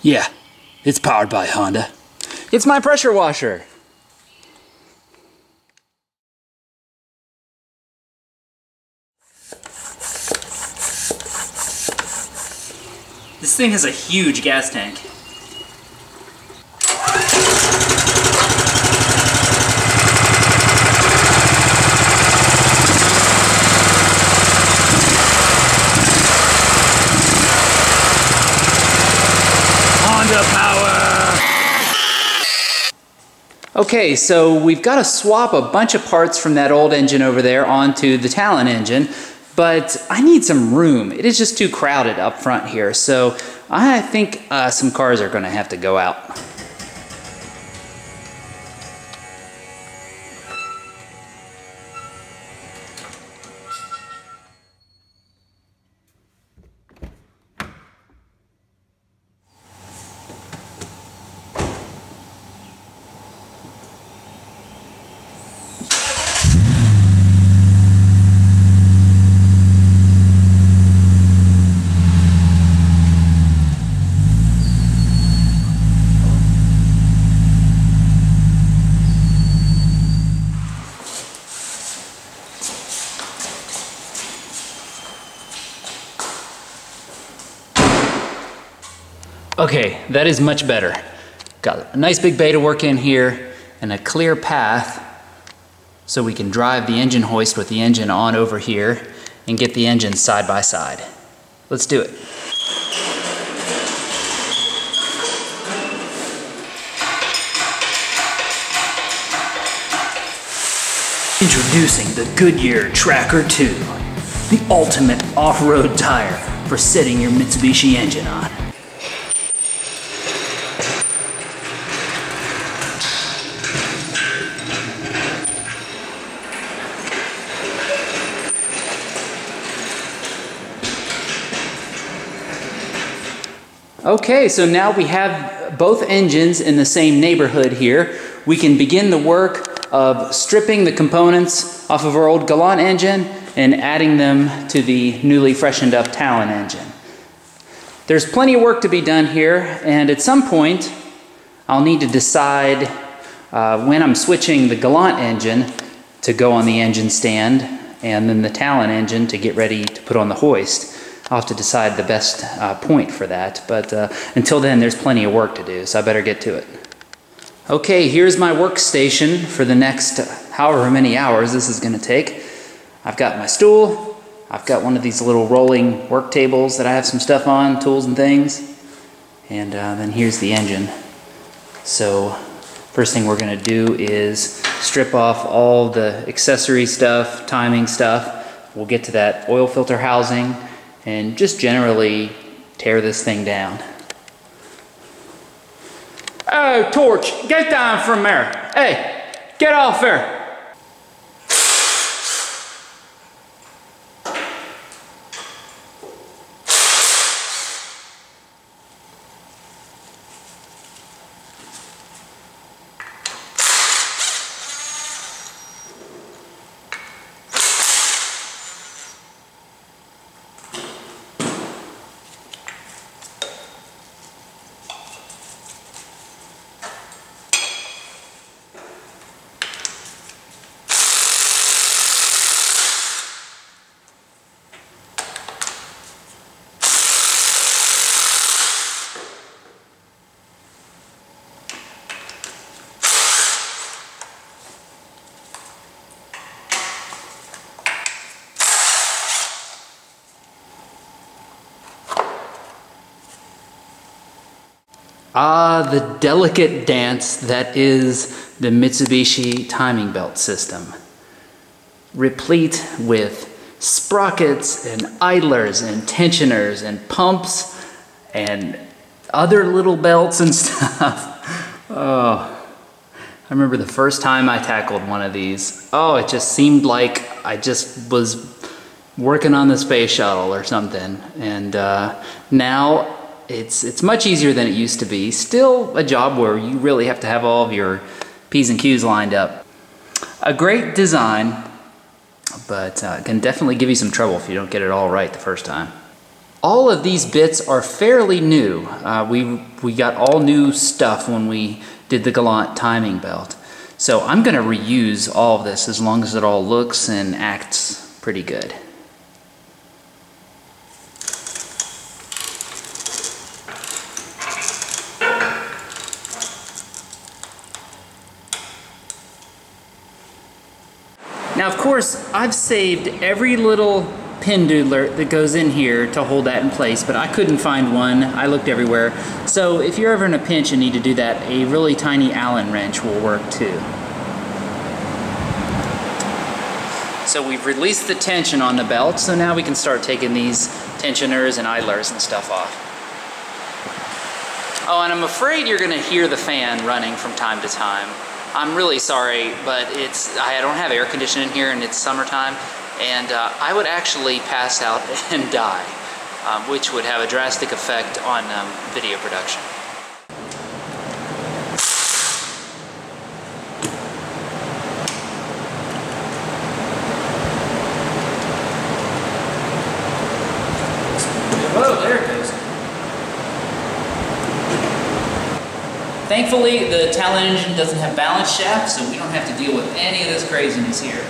Yeah, it's powered by Honda. It's my pressure washer. This thing has a huge gas tank. Honda power! Okay, so we've got to swap a bunch of parts from that old engine over there onto the Talon engine, but I need some room. It is just too crowded up front here, so I think some cars are going to have to go out. Okay, that is much better. Got a nice big bay to work in here and a clear path so we can drive the engine hoist with the engine on over here and get the engines side by side. Let's do it. Introducing the Goodyear Tracker 2, the ultimate off-road tire for setting your Mitsubishi engine on. Okay, so now we have both engines in the same neighborhood here. We can begin the work of stripping the components off of our old Galant engine and adding them to the newly freshened up Talon engine. There's plenty of work to be done here, and at some point I'll need to decide when I'm switching the Galant engine to go on the engine stand and then the Talon engine to get ready to put on the hoist. I'll have to decide the best point for that, but until then there's plenty of work to do, so I better get to it. Okay, here's my workstation for the next however many hours this is going to take. I've got my stool, I've got one of these little rolling work tables that I have some stuff on, tools and things, and then here's the engine. So first thing we're going to do is strip off all the accessory stuff, timing stuff. We'll get to that oil filter housing and just generally tear this thing down. Oh, Torch, get down from there. Hey, get off there. Ah, the delicate dance that is the Mitsubishi timing belt system. Replete with sprockets and idlers and tensioners and pumps and other little belts and stuff. Oh, I remember the first time I tackled one of these. Oh, it just seemed like I just was working on the space shuttle or something. And now it's much easier than it used to be. Still a job where you really have to have all of your P's and Q's lined up. A great design, but can definitely give you some trouble if you don't get it all right the first time. All of these bits are fairly new. We got all new stuff when we did the Galant timing belt. So I'm going to reuse all of this as long as it all looks and acts pretty good. Now, of course, I've saved every little pin doodler that goes in here to hold that in place, but I couldn't find one. I looked everywhere. So if you're ever in a pinch and need to do that, a really tiny Allen wrench will work too. So we've released the tension on the belt, so now we can start taking these tensioners and idlers and stuff off. Oh, and I'm afraid you're gonna hear the fan running from time to time. I'm really sorry, but I don't have air conditioning here and it's summertime, and I would actually pass out and die, which would have a drastic effect on video production. Whoa, there it goes. Thankfully, the Talon engine doesn't have balance shafts, so we don't have to deal with any of this craziness here.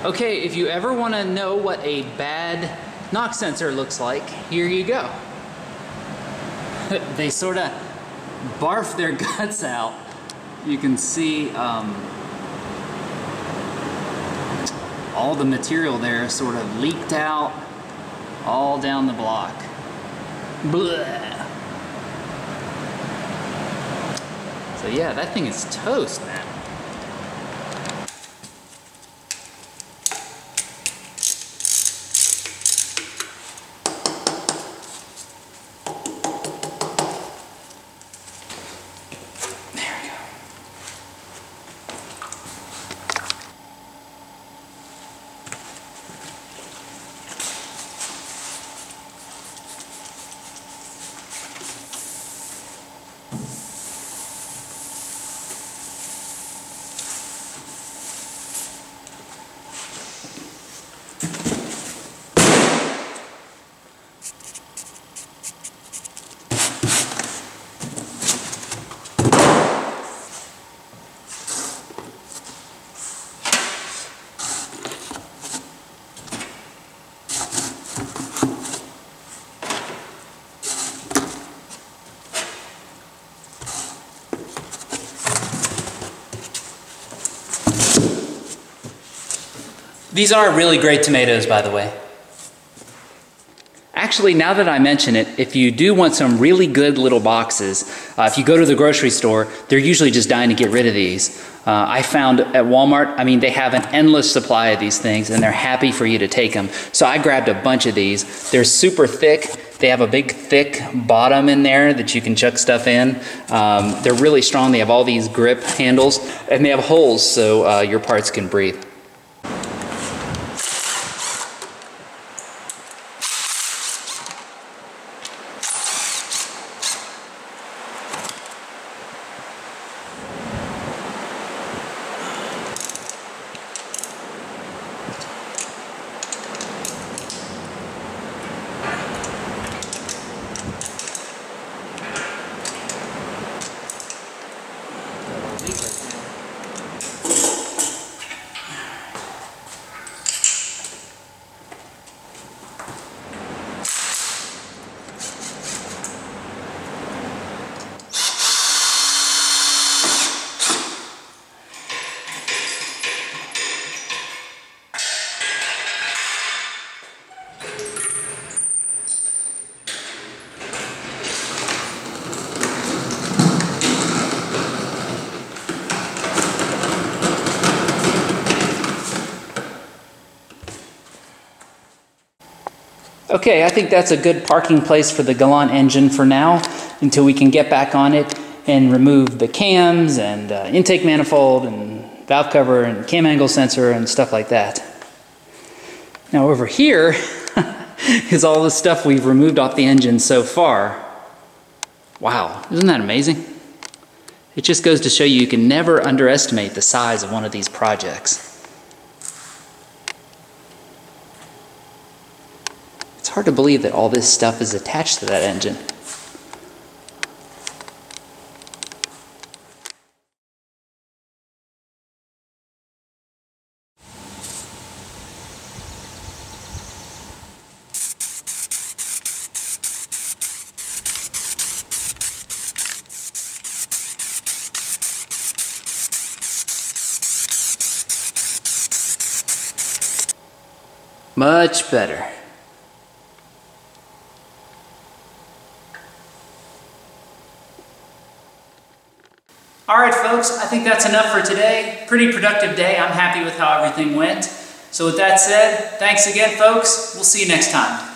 Okay, if you ever want to know what a bad knock sensor looks like, here you go. They sort of barf their guts out. You can see all the material there sort of leaked out all down the block. Blech. So yeah, that thing is toast, man. These are really great tomatoes, by the way. Actually, now that I mention it, if you do want some really good little boxes, if you go to the grocery store, they're usually just dying to get rid of these. I found at Walmart, I mean, they have an endless supply of these things and they're happy for you to take them. So I grabbed a bunch of these. They're super thick. They have a big thick bottom in there that you can chuck stuff in. They're really strong. They have all these grip handles and they have holes so your parts can breathe. Okay, I think that's a good parking place for the Galant engine for now, until we can get back on it and remove the cams and intake manifold and valve cover and cam angle sensor and stuff like that. Now over here is all the stuff we've removed off the engine so far. Wow, isn't that amazing? It just goes to show you can never underestimate the size of one of these projects. It's hard to believe that all this stuff is attached to that engine. Much better. All right, folks, I think that's enough for today. Pretty productive day. I'm happy with how everything went. So with that said, thanks again, folks. We'll see you next time.